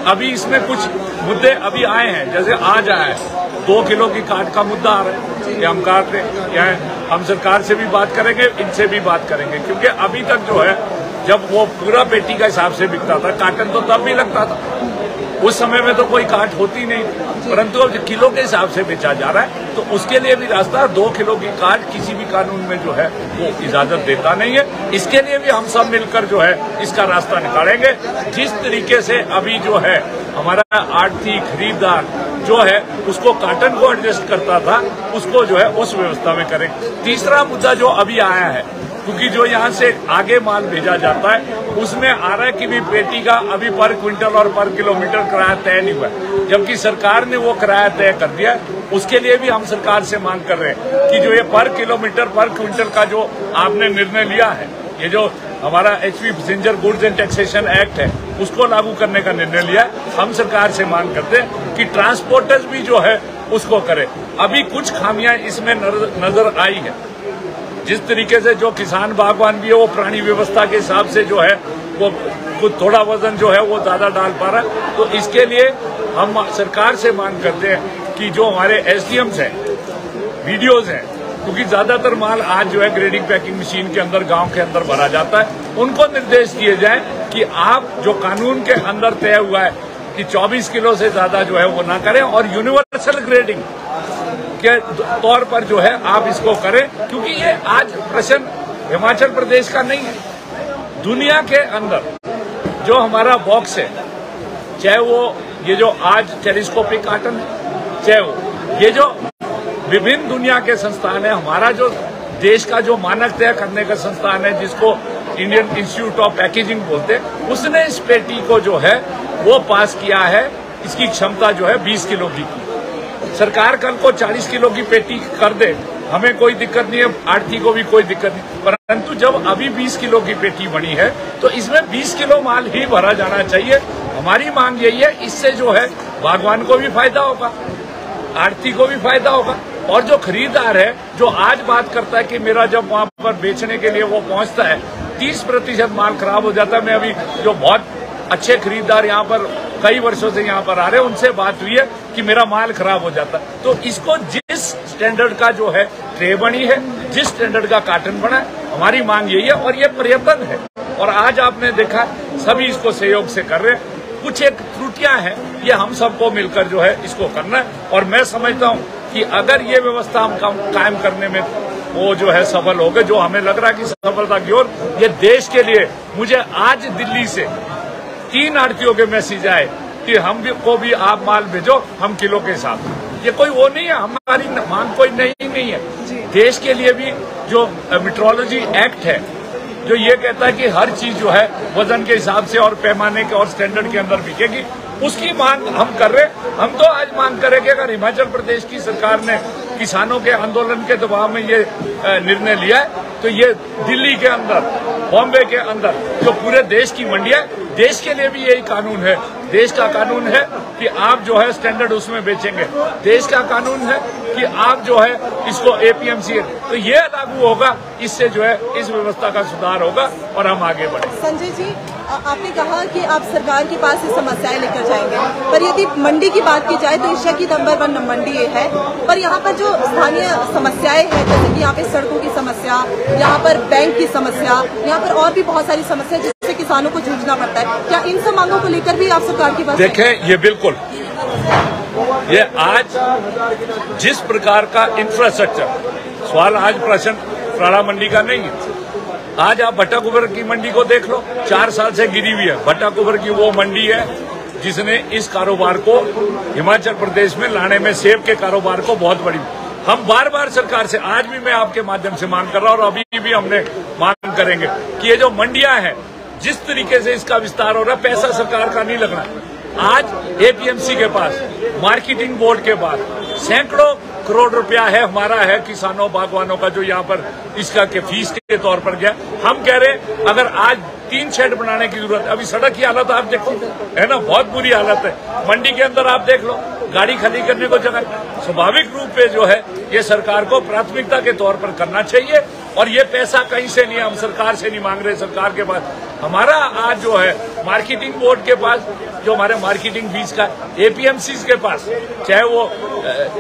अभी इसमें कुछ मुद्दे अभी आए हैं, जैसे आज आया है 2 किलो की काट का मुद्दा आ रहा है कि हम काट रहे हैं। हम सरकार से भी बात करेंगे, इनसे भी बात करेंगे, क्योंकि अभी तक जो है जब वो पूरा पेटी का हिसाब से बिकता था, काटन तो तब भी लगता था, उस समय में तो कोई काट होती नहीं, परंतु अब किलो के हिसाब से बेचा जा रहा है, तो उसके लिए भी रास्ता 2 किलो की काट किसी भी कानून में जो है वो इजाजत देता नहीं है। इसके लिए भी हम सब मिलकर जो है इसका रास्ता निकालेंगे। जिस तरीके से अभी जो है हमारा आड़ती खरीदार जो है उसको काटन को एडजस्ट करता था, उसको जो है उस व्यवस्था में करें। तीसरा मुद्दा जो अभी आया है, क्योंकि जो यहाँ से आगे माल भेजा जाता है उसमें आ रहा है कि भी पेटी का अभी पर क्विंटल और पर किलोमीटर किराया तय नहीं हुआ, जबकि सरकार ने वो किराया तय कर दिया है। उसके लिए भी हम सरकार से मांग कर रहे हैं कि जो ये पर किलोमीटर पर क्विंटल का जो आपने निर्णय लिया है, ये जो हमारा HV passenger goods and taxation act है उसको लागू करने का निर्णय लिया है। हम सरकार से मांग करते हैं कि ट्रांसपोर्टर्स भी जो है उसको करे। अभी कुछ खामियां इसमें नजर आई है, जिस तरीके से जो किसान बागवान भी है वो प्राणी व्यवस्था के हिसाब से जो है वो कुछ थोड़ा वजन जो है वो ज्यादा डाल पा रहा है। तो इसके लिए हम सरकार से मांग करते हैं कि जो हमारे एसडीएम्स हैं, वीडियोज हैं, क्योंकि ज्यादातर माल आज जो है ग्रेडिंग पैकिंग मशीन के अंदर गांव के अंदर भरा जाता है, उनको निर्देश दिए जाए कि आप जो कानून के अंदर तय हुआ है कि 24 किलो से ज्यादा जो है वो ना करें, और यूनिवर्सल ग्रेडिंग के तौर पर जो है आप इसको करें, क्योंकि ये आज प्रश्न हिमाचल प्रदेश का नहीं है, दुनिया के अंदर जो हमारा बॉक्स है, चाहे वो ये जो आज टेलीस्कोपिक काटन है, चाहे वो ये जो विभिन्न दुनिया के संस्थान है, हमारा जो देश का जो मानक तय करने का संस्थान है जिसको इंडियन इंस्टीट्यूट ऑफ पैकेजिंग बोलते हैं, उसने इस पेटी को जो है वो पास किया है। इसकी क्षमता जो है 20 किलो की। सरकार कल को 40 किलो की पेटी कर दे, हमें कोई दिक्कत नहीं है, आढ़ती को भी कोई दिक्कत नहीं, परंतु जब अभी 20 किलो की पेटी बनी है तो इसमें 20 किलो माल ही भरा जाना चाहिए। हमारी मांग यही है, इससे जो है बागवान को भी फायदा होगा, आढ़ती को भी फायदा होगा, और जो खरीदार है जो आज बात करता है कि मेरा जब वहां पर बेचने के लिए वो पहुंचता है 30% माल खराब हो जाता है। मैं अभी जो बहुत अच्छे खरीदार यहाँ पर कई वर्षों से यहाँ पर आ रहे हैं उनसे बात हुई है कि मेरा माल खराब हो जाता है। तो इसको जिस स्टैंडर्ड का जो है ट्रे बनी है, जिस स्टैंडर्ड का कार्टन बना है, हमारी मांग यही है, और ये प्रयत्न है, और आज आपने देखा सभी इसको सहयोग से कर रहे हैं। कुछ एक त्रुटियां हैं, ये हम सबको मिलकर जो है इसको करना है, और मैं समझता हूं कि अगर ये व्यवस्था हम कायम करने में वो जो है सफल हो गए, जो हमें लग रहा है कि सफलता की ओर, ये देश के लिए, मुझे आज दिल्ली से 3 आढ़तियों के मैसेज आए कि हम को भी आप माल भेजो, हम किलो के हिसाब। ये कोई वो नहीं है, हमारी मांग कोई नहीं है। देश के लिए भी जो मेट्रोलॉजी एक्ट है जो ये कहता है कि हर चीज जो है वजन के हिसाब से और पैमाने के और स्टैंडर्ड के अंदर बिकेगी, उसकी मांग हम कर रहे हैं। हम तो आज मांग करेंगे, अगर हिमाचल प्रदेश की सरकार ने किसानों के आंदोलन के दबाव में ये निर्णय लिया है, तो ये दिल्ली के अंदर, बॉम्बे के अंदर जो पूरे देश की मंडियां, देश के लिए भी यही कानून है। देश का कानून है कि आप जो है स्टैंडर्ड उसमें बेचेंगे, देश का कानून है कि आप जो है इसको एपीएमसी, तो ये लागू होगा, इससे जो है इस व्यवस्था का सुधार होगा और हम आगे बढ़े। संजय जी, आपने कहा कि आप सरकार के पास ये समस्याएं लेकर जाएंगे, पर यदि मंडी की बात की जाए तो एशिया की नंबर 1 मंडी ये है, पर यहाँ पर जो स्थानीय समस्याएं हैं, जैसे कि यहाँ पे सड़कों की समस्या, यहाँ पर बैंक की समस्या, यहाँ पर और भी बहुत सारी समस्या जिससे किसानों को जूझना पड़ता है, क्या इन सब मांगों को लेकर भी आप सरकार की बात देखें? ये बिल्कुल, ये आज जिस प्रकार का इंफ्रास्ट्रक्चर, सवाल आज प्रश्न प्राड़ा मंडी का नहीं है। आज आप भट्टा कुबर की मंडी को देख लो, 4 साल से गिरी हुई है। भट्टा कुबर की वो मंडी है जिसने इस कारोबार को हिमाचल प्रदेश में लाने में, सेब के कारोबार को बहुत बड़ी, हम बार बार सरकार से, आज भी मैं आपके माध्यम से मांग कर रहा हूं और अभी भी हमने मांग करेंगे कि ये जो मंडियां हैं, जिस तरीके से इसका विस्तार हो रहा है, पैसा सरकार का नहीं लगना। आज एपीएमसी के पास, मार्केटिंग बोर्ड के पास सैकड़ों करोड़ रुपया है, हमारा है, किसानों बागवानों का, जो यहाँ पर इसका के फीस के तौर पर गया। हम कह रहे अगर आज 3 शेड बनाने की जरूरत है, अभी सड़क की हालत आप देखो, है ना, बहुत बुरी हालत है। मंडी के अंदर आप देख लो, गाड़ी खाली करने को जगह। स्वाभाविक रूप से जो है ये सरकार को प्राथमिकता के तौर पर करना चाहिए, और ये पैसा कहीं से नहीं, हम सरकार से नहीं मांग रहे, सरकार के पास हमारा आज जो है मार्केटिंग बोर्ड के पास जो हमारे मार्केटिंग बीज का, एपीएमसी के पास, चाहे वो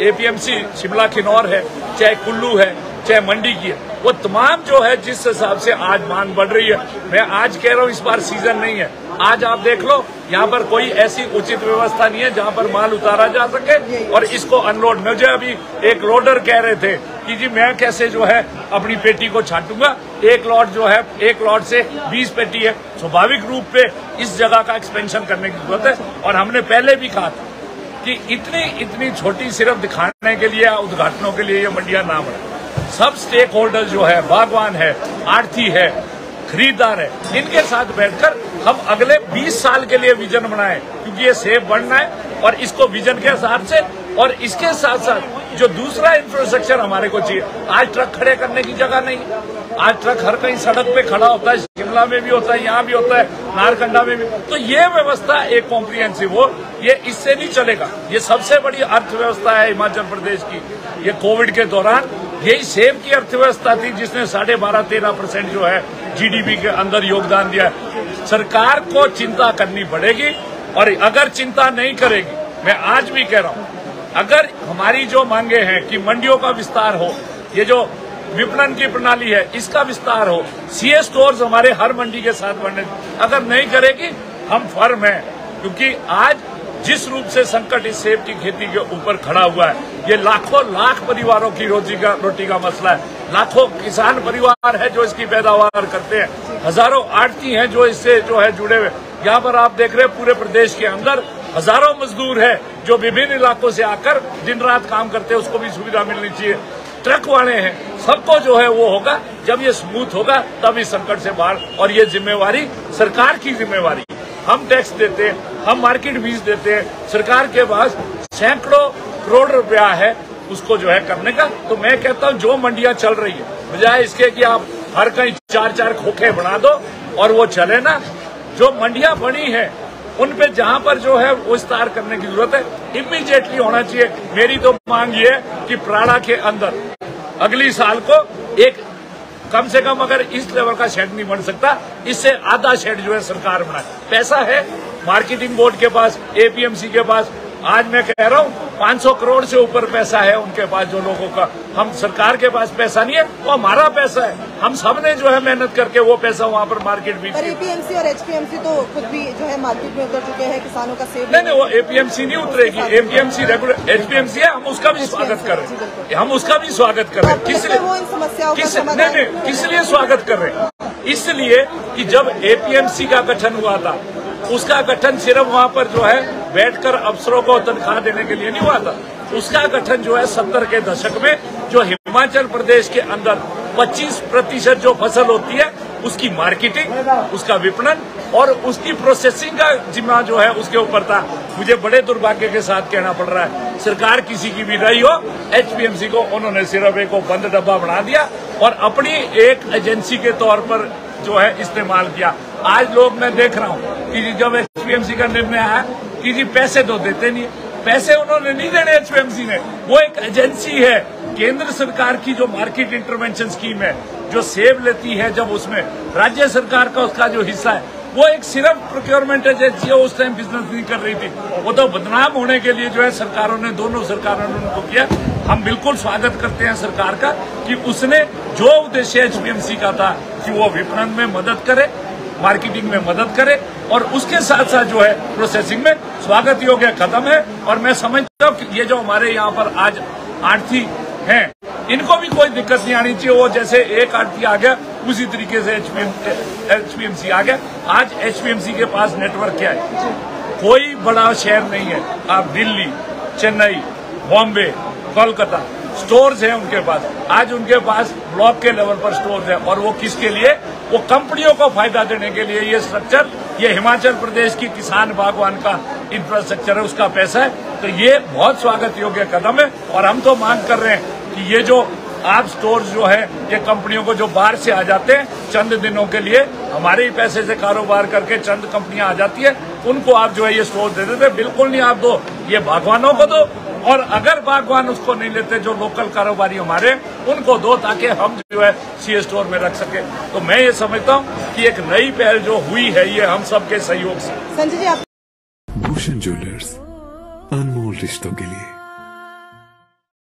एपीएमसी शिमला किन्नौर है, चाहे कुल्लू है, चाहे मंडी की है, वो तमाम जो है जिस हिसाब से आज मांग बढ़ रही है, मैं आज कह रहा हूँ इस बार सीजन नहीं है। आज आप देख लो यहाँ पर कोई ऐसी उचित व्यवस्था नहीं है जहाँ पर माल उतारा जा सके और इसको अनलोड। मुझे अभी एक लोडर कह रहे थे कि जी मैं कैसे जो है अपनी पेटी को छाटूंगा, एक लॉट जो है, एक लॉट से 20 पेटी है। स्वाभाविक रूप पे इस जगह का एक्सपेंशन करने की जरूरत है और हमने पहले भी कहा था कि इतनी छोटी सिर्फ दिखाने के लिए, उद्घाटनों के लिए ये मंडियां ना बने। सब स्टेक होल्डर जो है, बागवान है, आढ़ती है, खरीदार है, इनके साथ बैठकर हम अगले 20 साल के लिए विजन बनाएं, क्योंकि ये सेब बढ़ना है और इसको विजन के हिसाब से, और इसके साथ साथ जो दूसरा इंफ्रास्ट्रक्चर हमारे को चाहिए। आज ट्रक खड़े करने की जगह नहीं, आज ट्रक हर कहीं सड़क पे खड़ा होता है, शिमला में भी होता है, यहाँ भी होता है, नारकंडा में भी। तो ये व्यवस्था एक कॉम्प्रिहेंसिव हो, ये इससे नहीं चलेगा। ये सबसे बड़ी अर्थव्यवस्था है हिमाचल प्रदेश की। ये कोविड के दौरान यही सेब की अर्थव्यवस्था थी जिसने 12.5-13% जो है जीडीपी के अंदर योगदान दिया है। सरकार को चिंता करनी पड़ेगी और अगर चिंता नहीं करेगी, मैं आज भी कह रहा हूँ, अगर हमारी जो मांगे हैं कि मंडियों का विस्तार हो, ये जो विपणन की प्रणाली है इसका विस्तार हो, सीए स्टोर्स हमारे हर मंडी के साथ बनने, अगर नहीं करेगी हम फर्म हैं। क्योंकि आज जिस रूप से संकट इस सेब की खेती के ऊपर खड़ा हुआ है, ये लाखों लाख परिवारों की रोटी का मसला है। लाखों किसान परिवार है जो इसकी पैदावार करते हैं, हजारों आढ़ती हैं जो इससे जो है जुड़े हुए। यहाँ पर आप देख रहे हैं पूरे प्रदेश के अंदर हजारों मजदूर है जो विभिन्न इलाकों से आकर दिन रात काम करते हैं, उसको भी सुविधा मिलनी चाहिए। ट्रक वाले हैं, सबको जो है वो होगा, जब ये स्मूथ होगा तब इस संकट से बाहर। और ये जिम्मेवारी सरकार की जिम्मेवारी, हम टैक्स देते हैं, हम मार्केट फीस देते हैं, सरकार के पास सैकड़ों करोड़ रुपया है उसको जो है करने का। तो मैं कहता हूँ जो मंडियां चल रही है, बजाय इसके कि आप हर कहीं 4-4 खोखे बना दो और वो चले ना, जो मंडियां बनी है उन पे जहां पर जो है वो विस्तार करने की जरूरत है, इमीडिएटली होना चाहिए। मेरी तो मांग ये है कि प्राड़ा के अंदर अगली साल को एक कम से कम, अगर इस लेवल का शेड नहीं बन सकता, इससे आधा शेड जो है सरकार बनाए। पैसा है मार्केटिंग बोर्ड के पास, एपीएमसी के पास, आज मैं कह रहा हूँ 500 करोड़ से ऊपर पैसा है उनके पास जो लोगों का। हम सरकार के पास पैसा नहीं है, वो हमारा पैसा है, हम सब ने जो है मेहनत करके वो पैसा वहाँ पर मार्केट भी। पर एपीएमसी और एचपीएमसी तो खुद भी जो है मार्केट में उतर चुके हैं, किसानों का सेब नहीं, वो एपीएमसी नहीं उतरेगी, एपीएमसी रेगुलर, एचपीएमसी है, हम उसका भी स्वागत कर रहे हैं, हम उसका भी स्वागत कर रहे हैं। किस लिए स्वागत कर रहे हैं? इसलिए कि जब एपीएमसी का गठन हुआ था, उसका गठन सिर्फ वहाँ पर जो है बैठकर अफसरों को तनख्वाह देने के लिए नहीं हुआ था। उसका गठन जो है 70 के दशक में, जो हिमाचल प्रदेश के अंदर 25% जो फसल होती है उसकी मार्केटिंग, उसका विपणन और उसकी प्रोसेसिंग का जिम्मा जो है उसके ऊपर था। मुझे बड़े दुर्भाग्य के साथ कहना पड़ रहा है, सरकार किसी की भी रही हो, एचपीएमसी को उन्होंने सिर्फ एक बंद डब्बा बना दिया और अपनी एक एजेंसी के तौर पर जो है इस्तेमाल किया। आज लोग, मैं देख रहा हूँ कि जब एचपीएमसी का निर्णय आया कि जी पैसे तो देते नहीं, पैसे उन्होंने नहीं देने एचपीएमसी ने, वो एक एजेंसी है केंद्र सरकार की जो मार्केट इंटरवेंशन स्कीम है, जो सेब लेती है, जब उसमें राज्य सरकार का उसका जो हिस्सा है, वो एक सिर्फ प्रोक्योरमेंट एजेंसी है, उस टाइम बिजनेस नहीं कर रही थी। वो तो बदनाम होने के लिए जो है सरकारों ने, दोनों सरकारों ने उनको किया। हम बिल्कुल स्वागत करते हैं सरकार का कि उसने जो उद्देश्य एचपीएमसी का था कि वो विपणन में मदद करे, मार्केटिंग में मदद करे और उसके साथ साथ जो है प्रोसेसिंग में, स्वागत योग्य कदम है। और मैं समझता हूँ कि ये जो हमारे यहाँ पर आज आढ़ती हैं, इनको भी कोई दिक्कत नहीं आनी चाहिए। वो जैसे एक आढ़ती आ गया उसी तरीके से एचपीएमसी आ गया। आज एचपीएमसी के पास नेटवर्क क्या है, कोई बड़ा शहर नहीं है, आप दिल्ली, चेन्नई, बॉम्बे, कोलकाता, स्टोर्स हैं उनके पास। आज उनके पास ब्लॉक के लेवल पर स्टोर्स है और वो किसके लिए, वो कंपनियों को फायदा देने के लिए। ये स्ट्रक्चर, ये हिमाचल प्रदेश की किसान बागवान का इंफ्रास्ट्रक्चर है, उसका पैसा है। तो ये बहुत स्वागत योग्य कदम है और हम तो मांग कर रहे हैं कि ये जो आप स्टोर्स जो है, ये कंपनियों को जो बाहर से आ जाते हैं चंद दिनों के लिए, हमारे ही पैसे से कारोबार करके चंद कंपनियां आ जाती है, उनको आप जो है ये स्टोर दे देते। बिल्कुल नहीं आप दो, ये बागवानों को दो, और अगर बागवान उसको नहीं लेते जो लोकल कारोबारी हमारे, उनको दो ताकि हम जो है सीए स्टोर में रख सके। तो मैं ये समझता हूँ कि एक नई पहल जो हुई है ये हम सबके सहयोग से। संजय जी, आप भूषण ज्वेलर्स, अनमोल रिश्तों के लिए।